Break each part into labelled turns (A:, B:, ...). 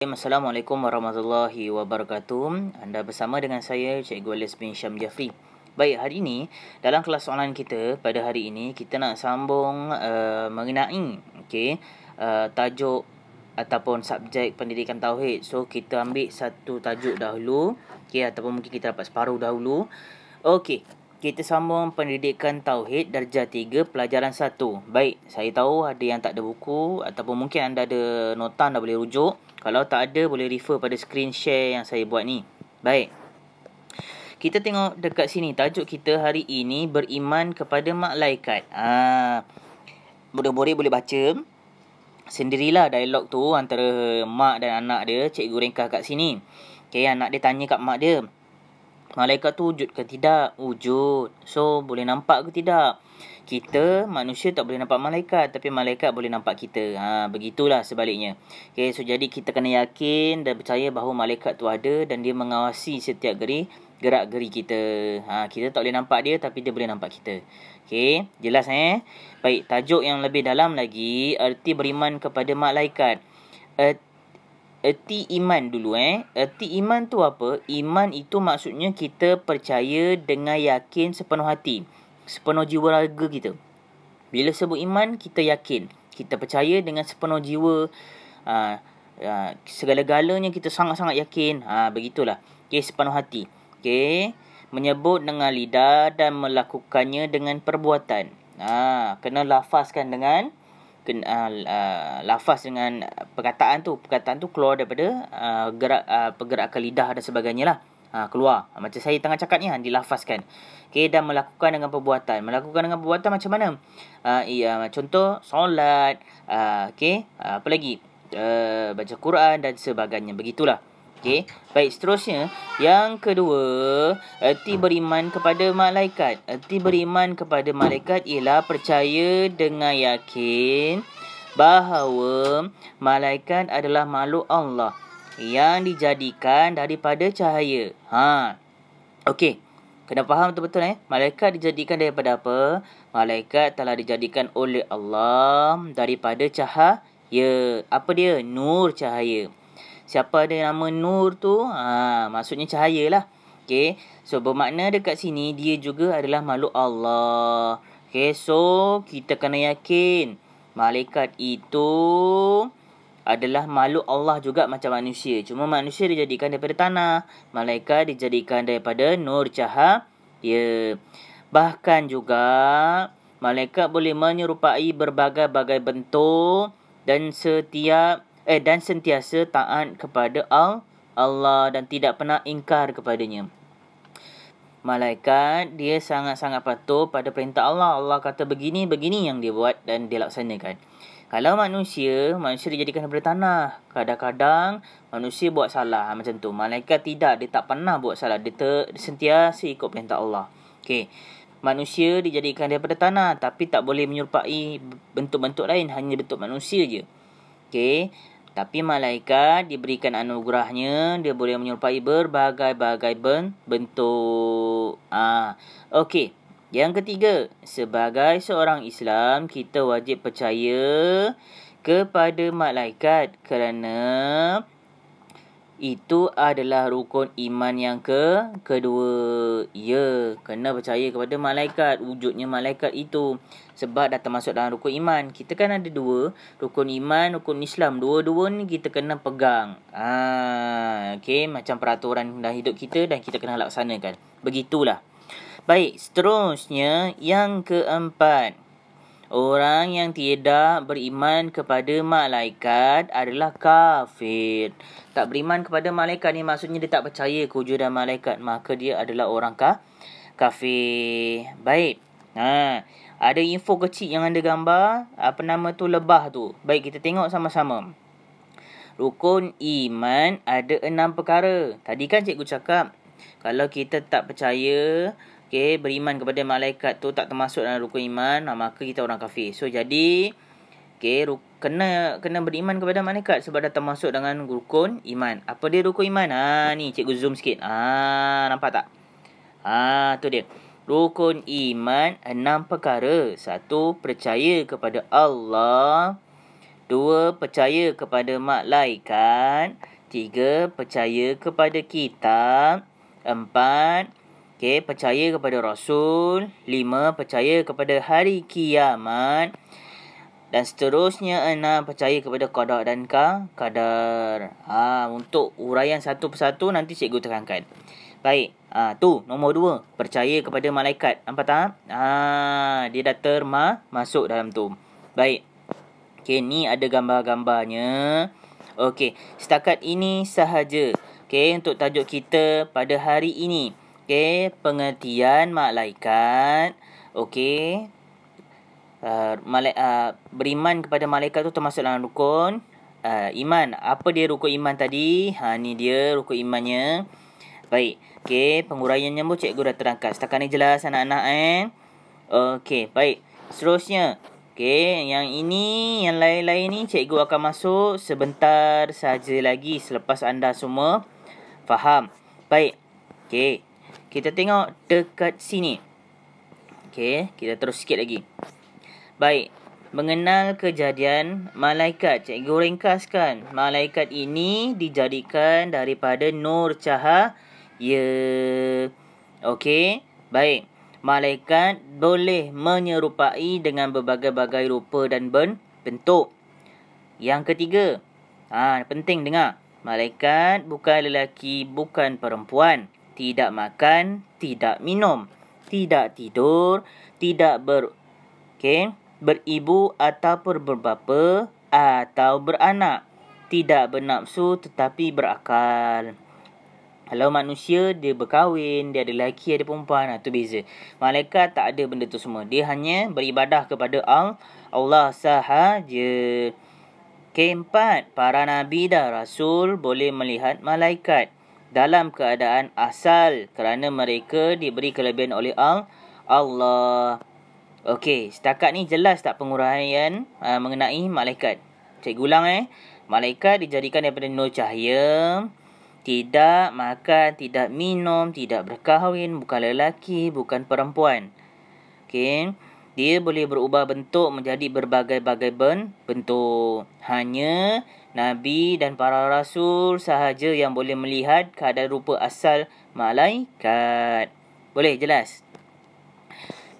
A: Assalamualaikum warahmatullahi wabarakatuh. Anda bersama dengan saya, Cikgu Wallace bin Syam Jafri. Baik, hari ini dalam kelas online kita pada hari ini kita nak sambung mengenai tajuk ataupun subjek pendidikan tauhid. So kita ambil satu tajuk dahulu, ataupun mungkin kita dapat separuh dahulu. Kita sambung pendidikan tauhid darjah 3 pelajaran 1. Baik, saya tahu ada yang tak ada buku ataupun mungkin anda ada nota, anda boleh rujuk. Kalau tak ada, boleh refer pada screen share yang saya buat ni. Baik. Kita tengok dekat sini. Tajuk kita hari ini beriman kepada malaikat. Murid-murid boleh baca sendirilah dialog tu antara mak dan anak dia. Cikgu ringkas kat sini. Anak dia tanya kat mak dia, malaikat tu wujud ke tidak? Wujud. So, boleh nampak ke tidak? Kita, manusia tak boleh nampak malaikat, tapi malaikat boleh nampak kita. Begitulah sebaliknya. So jadi kita kena yakin dan percaya bahawa malaikat tu ada dan dia mengawasi setiap gerak-geri kita. Kita tak boleh nampak dia, tapi dia boleh nampak kita. Jelas Baik, tajuk yang lebih dalam lagi, erti beriman kepada malaikat. Erti iman dulu Erti iman tu apa? Iman itu maksudnya kita percaya dengan yakin sepenuh hati, sepenuh jiwa raga kita. Bila sebut iman, kita yakin, kita percaya dengan sepenuh jiwa, segala-galanya kita sangat-sangat yakin. Begitulah. Sepenuh hati. Menyebut dengan lidah dan melakukannya dengan perbuatan. Kena lafazkan dengan lafaz dengan perkataan tu. Perkataan tu keluar daripada pergerakan lidah dan sebagainya lah. Keluar. Macam saya tengah cakap ni, dilafazkan. Dan melakukan dengan perbuatan. Melakukan dengan perbuatan macam mana? Contoh, solat. Apa lagi? Baca Quran dan sebagainya. Begitulah. Baik, seterusnya. Yang kedua, erti beriman kepada malaikat. Erti beriman kepada malaikat ialah percaya dengan yakin bahawa malaikat adalah makhluk Allah yang dijadikan daripada cahaya. Kena faham betul-betul Malaikat dijadikan daripada apa? Malaikat telah dijadikan oleh Allah daripada cahaya. Apa dia? Nur, cahaya. Siapa ada nama Nur tu? Maksudnya cahaya lah. So bermakna dekat sini dia juga adalah makhluk Allah. So kita kena yakin malaikat itu adalah makhluk Allah juga macam manusia. Cuma manusia dijadikan daripada tanah, malaikat dijadikan daripada nur, cahaya. Bahkan juga malaikat boleh menyerupai berbagai-bagai bentuk dan sentiasa taat kepada Allah dan tidak pernah ingkar kepadanya. Malaikat dia sangat-sangat patuh pada perintah Allah. Allah kata begini yang dia buat dan dia laksanakan. Kalau manusia dijadikan daripada tanah. Kadang-kadang manusia buat salah macam tu. Malaikat tidak, dia tak pernah buat salah. Dia sentiasa ikut perintah Allah. Manusia dijadikan daripada tanah tapi tak boleh menyerupai bentuk-bentuk lain, hanya bentuk manusia je. Tapi malaikat diberikan anugerahnya, dia boleh menyerupai berbagai-bagai bentuk. Yang ketiga, sebagai seorang Islam, kita wajib percaya kepada malaikat kerana itu adalah rukun iman yang kedua. Kena percaya kepada malaikat, wujudnya malaikat itu. Sebab dah termasuk dalam rukun iman. Kita kan ada dua, rukun iman, rukun Islam. Dua-dua ni kita kena pegang. Macam peraturan dalam hidup kita dan kita kena laksanakan. Begitulah. Baik, seterusnya yang keempat. Orang yang tidak beriman kepada malaikat adalah kafir. Tak beriman kepada malaikat ni maksudnya dia tak percaya kewujudan malaikat. Maka dia adalah orang kafir. Baik. Ada info kecil yang ada gambar. Apa nama tu? Lebah tu. Baik, kita tengok sama-sama. Rukun iman ada 6 perkara. Tadi kan cikgu cakap, kalau kita tak percaya, beriman kepada malaikat tu tak termasuk dalam rukun iman, maka kita orang kafir. So jadi kena beriman kepada malaikat sebab dah termasuk dengan rukun iman. Apa dia rukun iman? Ni cikgu zoom sikit. Nampak tak? Tu dia. Rukun iman 6 perkara. 1, percaya kepada Allah. 2, percaya kepada malaikat. 3. Percaya kepada kitab. 4. Percaya kepada Rasul. 5. Percaya kepada hari kiamat. Dan seterusnya 6. Percaya kepada qada dan qadar. Untuk uraian satu persatu nanti cikgu terangkan. Baik. Tu nombor 2. Percaya kepada malaikat. Nampak tak? Dia dah masuk dalam tu. Baik. Ni ada gambar-gambarnya. Setakat ini sahaja. Untuk tajuk kita pada hari ini. Pengertian malaikat. Beriman kepada malaikat tu termasuk dalam rukun iman. Apa dia rukun iman tadi? Ni dia rukun imannya. Baik. Penguraiannya pun cikgu dah terangkan. Setakat ni jelas anak-anak baik. Seterusnya. Yang ini, yang lain-lain ni cikgu akan masuk sebentar saja lagi selepas anda semua faham. Baik. Kita tengok dekat sini. Kita terus sikit lagi. Baik, mengenal kejadian malaikat. Cikgu ringkaskan. Malaikat ini dijadikan daripada nur cahaya. Baik. Malaikat boleh menyerupai dengan berbagai-bagai rupa dan bentuk. Yang ketiga. Penting dengar. Malaikat bukan lelaki, bukan perempuan. Tidak makan, tidak minum, tidak tidur, tidak beribu ataupun berbapa atau beranak. Tidak bernafsu tetapi berakal. Kalau manusia dia berkahwin, dia ada lelaki, ada perempuan, tu beza. Malaikat tak ada benda tu semua. Dia hanya beribadah kepada Allah sahaja. 4. Para nabi dan rasul boleh melihat malaikat dalam keadaan asal kerana mereka diberi kelebihan oleh Allah. Setakat ni jelas tak penguraian mengenai malaikat? Cikgu ulang Malaikat dijadikan daripada nur cahaya. Tidak makan, tidak minum, tidak berkahwin, bukan lelaki, bukan perempuan. Dia boleh berubah bentuk menjadi berbagai-bagai bentuk. Hanya Nabi dan para rasul sahaja yang boleh melihat keadaan rupa asal malaikat. Boleh jelas?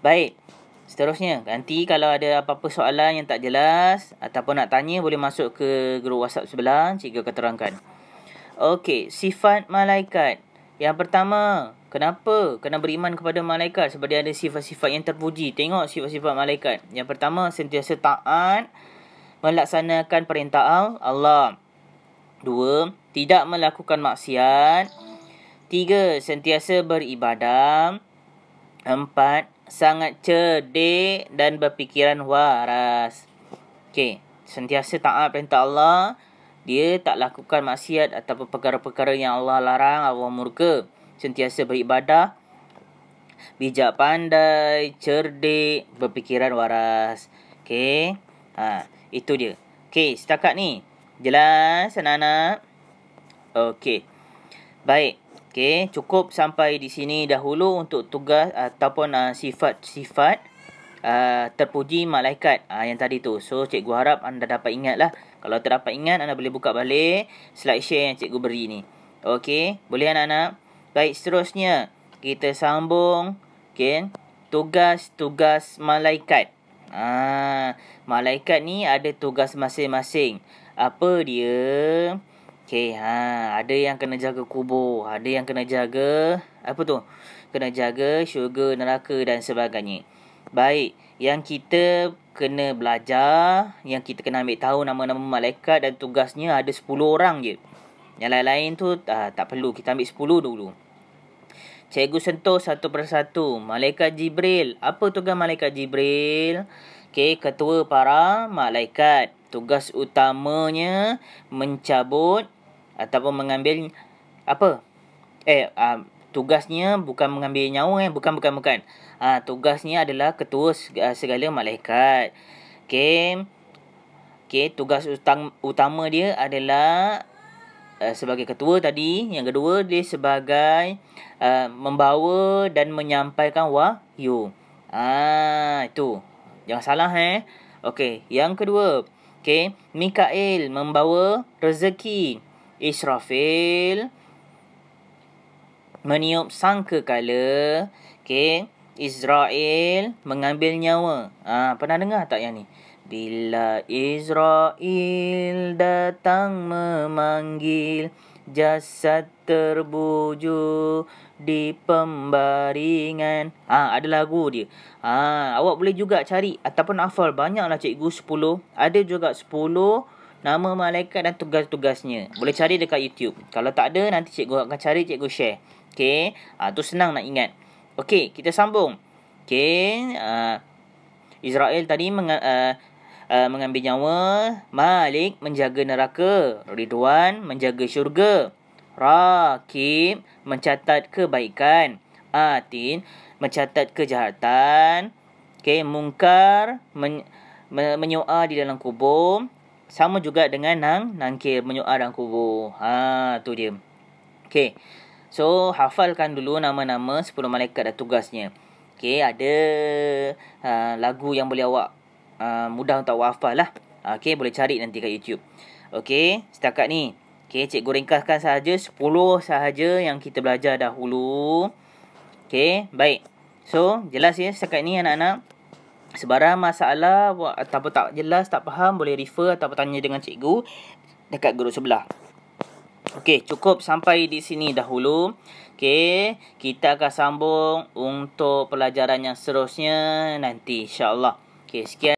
A: Baik. Seterusnya, nanti kalau ada apa-apa soalan yang tak jelas ataupun nak tanya, boleh masuk ke grup WhatsApp sebelah, cikgu akan terangkan. Sifat malaikat. Yang pertama, kenapa kena beriman kepada malaikat? Sebab dia ada sifat-sifat yang terpuji. Tengok sifat-sifat malaikat. Yang pertama, sentiasa taat, melaksanakan perintah Allah. 2. Tidak melakukan maksiat. 3. Sentiasa beribadah. 4. Sangat cerdik dan berfikiran waras. Sentiasa taat perintah Allah. Dia tak lakukan maksiat ataupun perkara-perkara yang Allah larang, Allah murka. Sentiasa beribadah. Bijak pandai, cerdik, berfikiran waras. Itu dia. Setakat ni jelas anak-anak? Baik. Cukup sampai di sini dahulu untuk tugas ataupun sifat-sifat terpuji malaikat yang tadi tu. So cikgu harap anda dapat ingat lah. Kalau tak dapat ingat, anda boleh buka balik slide share yang cikgu beri ni. Boleh anak-anak? Baik, seterusnya kita sambung tugas-tugas malaikat. Malaikat ni ada tugas masing-masing. Apa dia? Ada yang kena jaga kubur, ada yang kena jaga kena jaga syurga, neraka dan sebagainya. Baik, yang kita kena belajar, yang kita kena ambil tahu nama-nama malaikat dan tugasnya ada 10 orang je. Yang lain-lain tu tak perlu, kita ambil 10 dulu. Cikgu sentuh satu persatu. Malaikat Jibril. Apa tugas malaikat Jibril? Ketua para malaikat. Tugas utamanya mencabut ataupun mengambil tugasnya bukan mengambil nyawa bukan. Tugasnya adalah ketua segala malaikat. Tugas utama dia adalah sebagai ketua tadi. Yang kedua, dia sebagai membawa dan menyampaikan wahyu. Itu. Jangan salah Yang kedua, Mikail membawa rezeki. Israfil meniup sangkakala. Okey. Israel mengambil nyawa. Pernah dengar tak yang ni? Bila Israel datang memanggil, jasad terbujur di pembaringan. Ada lagu dia. Awak boleh juga cari ataupun hafal. Banyaklah cikgu 10. Ada juga 10 nama malaikat dan tugas-tugasnya. Boleh cari dekat YouTube. Kalau tak ada, nanti cikgu akan cari, cikgu share. Okey. Tu senang nak ingat. Okey, kita sambung. Okey. Israel tadi mengambil nyawa. Malik menjaga neraka. Ridwan menjaga syurga. Rakib mencatat kebaikan. Atin mencatat kejahatan. Okey, Munkar menyoal di dalam kubur. Sama juga dengan Nangkir menyoal dalam kubur. Tu dia. Okey. So, hafalkan dulu nama-nama 10 malaikat dan tugasnya. Okey, ada lagu yang boleh awak mudah untuk awak hafal lah. Okey, boleh cari nanti kat YouTube. Okey, setakat ni. Okey, cikgu ringkaskan sahaja 10 sahaja yang kita belajar dahulu. Okey, baik. So, jelas ya setakat ni anak-anak. Sebarang masalah ataupun tak jelas, tak faham, boleh refer atau bertanya dengan cikgu dekat grup sebelah. Okey, cukup sampai di sini dahulu. Okey, kita akan sambung untuk pelajaran yang seterusnya nanti insya-Allah. Okey, sekian.